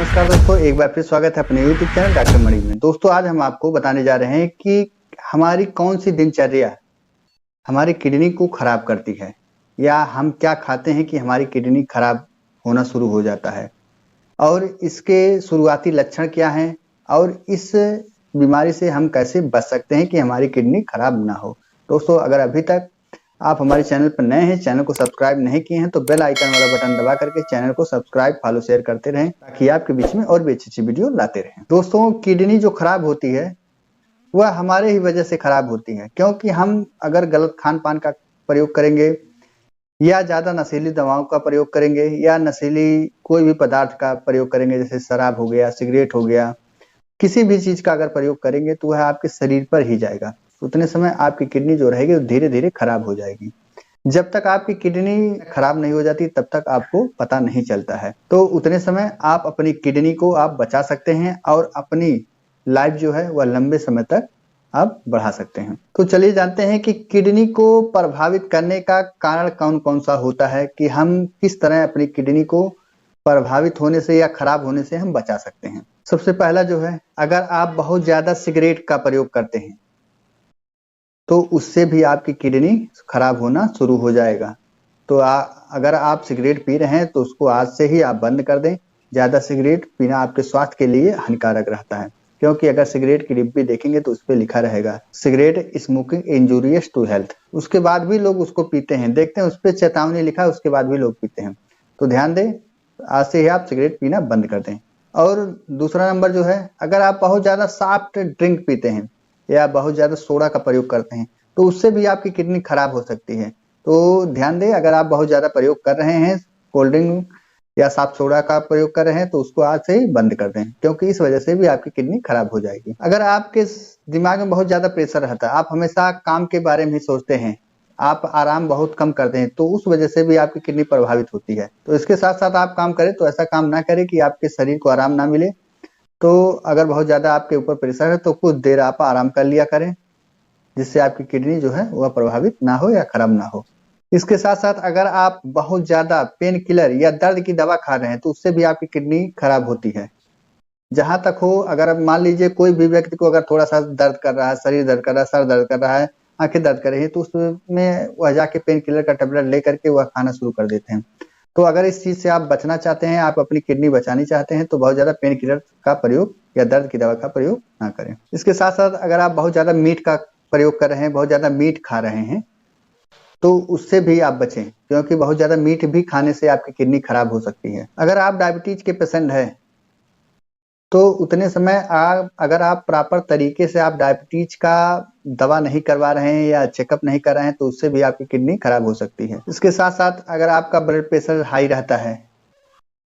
नमस्कार दोस्तों, एक बार फिर स्वागत है अपने YouTube चैनल डॉक्टर मणि में। दोस्तों आज हम आपको बताने जा रहे हैं कि हमारी कौन सी दिनचर्या हमारी किडनी को खराब करती है, या हम क्या खाते हैं कि हमारी किडनी खराब होना शुरू हो जाता है, और इसके शुरुआती लक्षण क्या हैं, और इस बीमारी से हम कैसे बच सकते हैं कि हमारी किडनी खराब ना हो। दोस्तों अगर अभी तक आप हमारे चैनल पर नए हैं, चैनल को सब्सक्राइब नहीं किए हैं, तो बेल आइकन वाला बटन दबा करके चैनल को सब्सक्राइब, फॉलो, शेयर करते रहें ताकि आपके बीच में और भी अच्छी वीडियो लाते रहें। दोस्तों किडनी जो खराब होती है वह हमारे ही वजह से खराब होती है, क्योंकि हम अगर गलत खान पान का प्रयोग करेंगे, या ज्यादा नशीली दवाओं का प्रयोग करेंगे, या नशीली कोई भी पदार्थ का प्रयोग करेंगे, जैसे शराब हो गया, सिगरेट हो गया, किसी भी चीज का अगर प्रयोग करेंगे तो वह आपके शरीर पर ही जाएगा। उतने समय आपकी किडनी जो रहेगी वो धीरे धीरे खराब हो जाएगी। जब तक आपकी किडनी खराब नहीं हो जाती तब तक आपको पता नहीं चलता है। तो उतने समय आप अपनी किडनी को आप बचा सकते हैं और अपनी लाइफ जो है वह लंबे समय तक आप बढ़ा सकते हैं। तो चलिए जानते हैं कि किडनी को प्रभावित करने का कारण कौन कौन सा होता है, कि हम किस तरह अपनी किडनी को प्रभावित होने से या खराब होने से हम बचा सकते हैं। सबसे पहला जो है, अगर आप बहुत ज्यादा सिगरेट का प्रयोग करते हैं तो उससे भी आपकी किडनी खराब होना शुरू हो जाएगा। तो अगर आप सिगरेट पी रहे हैं तो उसको आज से ही आप बंद कर दें। ज्यादा सिगरेट पीना आपके स्वास्थ्य के लिए हानिकारक रहता है, क्योंकि अगर सिगरेट की डिब्बी देखेंगे तो उस पर लिखा रहेगा cigarette smoking injurious to health. उसके बाद भी लोग उसको पीते हैं, देखते हैं उस पर चेतावनी लिखा है, उसके बाद भी लोग पीते हैं। तो ध्यान दें, आज से ही आप सिगरेट पीना बंद कर दें। और दूसरा नंबर जो है, अगर आप बहुत ज्यादा सॉफ्ट ड्रिंक पीते हैं या बहुत ज्यादा सोडा का प्रयोग करते हैं तो उससे भी आपकी किडनी खराब हो सकती है। तो ध्यान दें, अगर आप बहुत ज्यादा प्रयोग कर रहे हैं, कोल्ड ड्रिंक या सॉफ्ट सोडा का प्रयोग कर रहे हैं, तो उसको आज से ही बंद कर दें, क्योंकि इस वजह से भी आपकी किडनी खराब हो जाएगी। अगर आपके दिमाग में बहुत ज्यादा प्रेशर रहता है, आप हमेशा काम के बारे में ही सोचते हैं, आप आराम बहुत कम करते हैं, तो उस वजह से भी आपकी किडनी प्रभावित होती है। तो इसके साथ साथ आप काम करें तो ऐसा काम ना करें कि आपके शरीर को आराम ना मिले। तो अगर बहुत ज्यादा आपके ऊपर प्रेशर है तो कुछ देर आप आराम कर लिया करें, जिससे आपकी किडनी जो है वह प्रभावित ना हो या खराब ना हो। इसके साथ साथ अगर आप बहुत ज्यादा पेन किलर या दर्द की दवा खा रहे हैं तो उससे भी आपकी किडनी खराब होती है। जहां तक हो, अगर मान लीजिए कोई भी व्यक्ति को अगर थोड़ा सा दर्द कर रहा है, शरीर दर्द कर रहा है, सर दर्द कर रहा है, आंखें दर्द कर रही है, तो उसमें वह जाके पेन किलर का टेबलेट लेकर के वह खाना शुरू कर देते हैं। तो अगर इस चीज से आप बचना चाहते हैं, आप अपनी किडनी बचानी चाहते हैं, तो बहुत ज्यादा पेन किलर का प्रयोग या दर्द की दवा का प्रयोग ना करें। इसके साथ साथ अगर आप बहुत ज्यादा मीट का प्रयोग कर रहे हैं, बहुत ज्यादा मीट खा रहे हैं, तो उससे भी आप बचें, क्योंकि बहुत ज्यादा मीट भी खाने से आपकी किडनी खराब हो सकती है। अगर आप डायबिटीज के पेशेंट हैं तो उतने समय अगर आप प्रॉपर तरीके से आप डायबिटीज का दवा नहीं करवा रहे हैं या चेकअप नहीं कर रहे हैं, तो उससे भी आपकी किडनी खराब हो सकती है। इसके साथ साथ अगर आपका ब्लड प्रेशर हाई रहता है,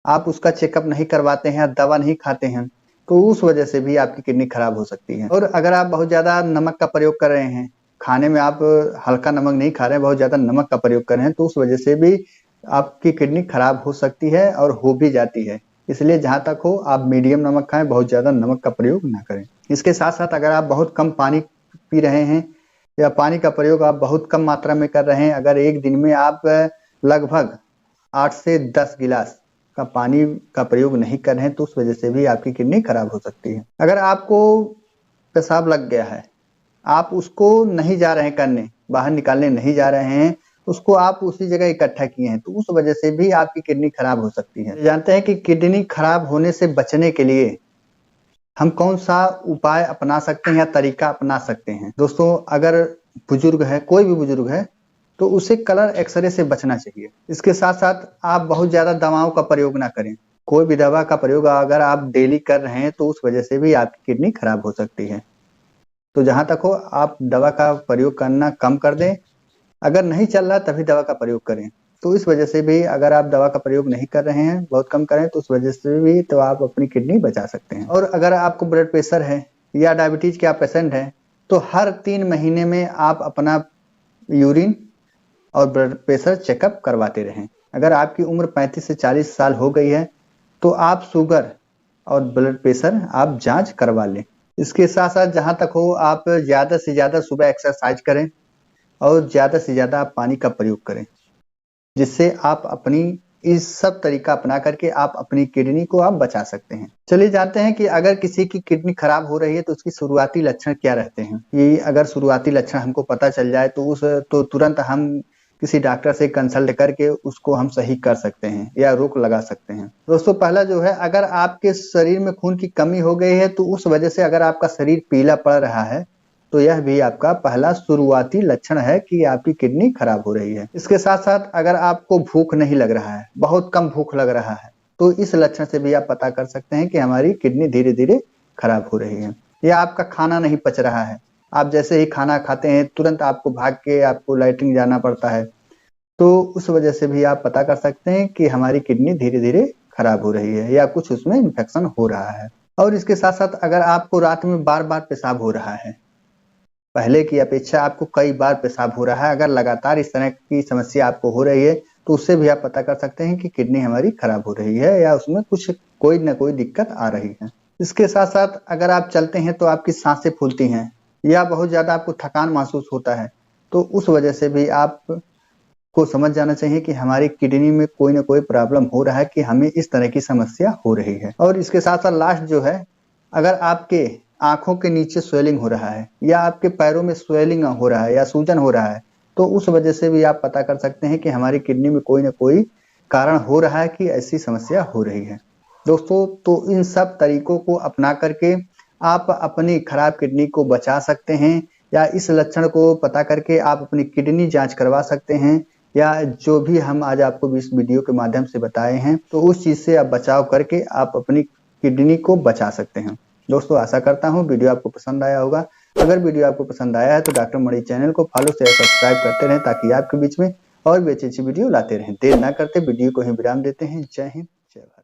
आप उसका चेकअप नहीं करवाते हैं, दवा नहीं खाते हैं, तो उस वजह से भी आपकी किडनी खराब हो सकती है। और अगर आप बहुत ज्यादा नमक का प्रयोग कर रहे हैं, खाने में आप हल्का नमक नहीं खा रहे हैं, बहुत ज्यादा नमक का प्रयोग कर रहे हैं, तो उस वजह से भी आपकी किडनी खराब हो सकती है और हो भी जाती है। इसलिए जहां तक हो आप मीडियम नमक खाएं, बहुत ज्यादा नमक का प्रयोग ना करें। इसके साथ साथ अगर आप बहुत कम पानी पी रहे हैं या पानी का प्रयोग आप बहुत कम मात्रा में कर रहे हैं, अगर एक दिन में आप लगभग 8 से 10 गिलास का पानी का प्रयोग नहीं कर रहे हैं, तो उस वजह से भी आपकी किडनी खराब हो सकती है। अगर आपको पेशाब लग गया है, आप उसको नहीं जा रहे हैं करने, बाहर निकालने नहीं जा रहे हैं, उसको आप उसी जगह इकट्ठा किए हैं, तो उस वजह से भी आपकी किडनी खराब हो सकती है। जानते हैं कि किडनी खराब होने से बचने के लिए हम कौन सा उपाय अपना सकते हैं या तरीका अपना सकते हैं। दोस्तों अगर बुजुर्ग है, कोई भी बुजुर्ग है, तो उसे कलर एक्सरे से बचना चाहिए। इसके साथ साथ आप बहुत ज्यादा दवाओं का प्रयोग ना करें। कोई भी दवा का प्रयोग अगर आप डेली कर रहे हैं तो उस वजह से भी आपकी किडनी खराब हो सकती है। तो जहां तक हो आप दवा का प्रयोग करना कम कर दें। अगर नहीं चल रहा तभी दवा का प्रयोग करें। तो इस वजह से भी अगर आप दवा का प्रयोग नहीं कर रहे हैं, बहुत कम करें, तो उस वजह से भी तो आप अपनी किडनी बचा सकते हैं। और अगर आपको ब्लड प्रेशर है या डायबिटीज के आप पेशेंट हैं, तो हर 3 महीने में आप अपना यूरिन और ब्लड प्रेशर चेकअप करवाते रहें। अगर आपकी उम्र 35 से 40 साल हो गई है तो आप शुगर और ब्लड प्रेशर आप जांच करवा लें। इसके साथ साथ जहां तक हो आप ज्यादा से ज्यादा सुबह एक्सरसाइज करें और ज्यादा से ज्यादा आप पानी का प्रयोग करें, जिससे आप अपनी इस सब तरीका अपना करके आप अपनी किडनी को आप बचा सकते हैं। चलिए जानते हैं कि अगर किसी की किडनी खराब हो रही है तो उसकी शुरुआती लक्षण क्या रहते हैं। ये अगर शुरुआती लक्षण हमको पता चल जाए तो तुरंत हम किसी डॉक्टर से कंसल्ट करके उसको हम सही कर सकते हैं या रोक लगा सकते हैं। दोस्तों पहला जो है, अगर आपके शरीर में खून की कमी हो गई है तो उस वजह से अगर आपका शरीर पीला पड़ रहा है तो यह भी आपका पहला शुरुआती लक्षण है कि आपकी किडनी खराब हो रही है। इसके साथ साथ अगर आपको भूख नहीं लग रहा है, बहुत कम भूख लग रहा है, तो इस लक्षण से भी आप पता कर सकते हैं कि हमारी किडनी धीरे धीरे खराब हो रही है। या आपका खाना नहीं पच रहा है, आप जैसे ही खाना खाते हैं तुरंत आपको भाग के आपको लैट्रिन जाना पड़ता है, तो उस वजह से भी आप पता कर सकते हैं कि हमारी किडनी धीरे धीरे खराब हो रही है या कुछ उसमें इन्फेक्शन हो रहा है। और इसके साथ साथ अगर आपको रात में बार बार पेशाब हो रहा है, पहले की अपेक्षा आपको कई बार पेशाब हो रहा है, अगर लगातार इस तरह की समस्या आपको हो रही है तो उससे भी आप पता कर सकते हैं कि किडनी हमारी खराब हो रही है या उसमें कुछ कोई ना कोई दिक्कत आ रही है। इसके साथ साथ अगर आप चलते हैं तो आपकी सांसें फूलती हैं या बहुत ज्यादा आपको थकान महसूस होता है, तो उस वजह से भी आप को समझ जाना चाहिए कि हमारी किडनी में कोई ना कोई प्रॉब्लम हो रहा है कि हमें इस तरह की समस्या हो रही है। और इसके साथ साथ लास्ट जो है, अगर आपके आंखों के नीचे स्वेलिंग हो रहा है या आपके पैरों में स्वेलिंग हो रहा है या सूजन हो रहा है, तो उस वजह से भी आप पता कर सकते हैं कि हमारी किडनी में कोई ना कोई कारण हो रहा है कि ऐसी समस्या हो रही है। दोस्तों तो इन सब तरीकों को अपना करके आप अपनी खराब किडनी को बचा सकते हैं या इस लक्षण को पता करके आप अपनी किडनी जांच करवा सकते हैं, या जो भी हम आज आपको इस वीडियो के माध्यम से बताए हैं तो उस चीज से आप बचाव करके आप अपनी किडनी को बचा सकते हैं। दोस्तों आशा करता हूँ वीडियो आपको पसंद आया होगा। अगर वीडियो आपको पसंद आया है तो डॉक्टर मणि चैनल को फॉलो शेयर सब्सक्राइब करते रहें ताकि आपके बीच में और भी अच्छी वीडियो लाते रहें। देर ना करते वीडियो को ही विराम देते हैं। जय हिंद, जय भारत।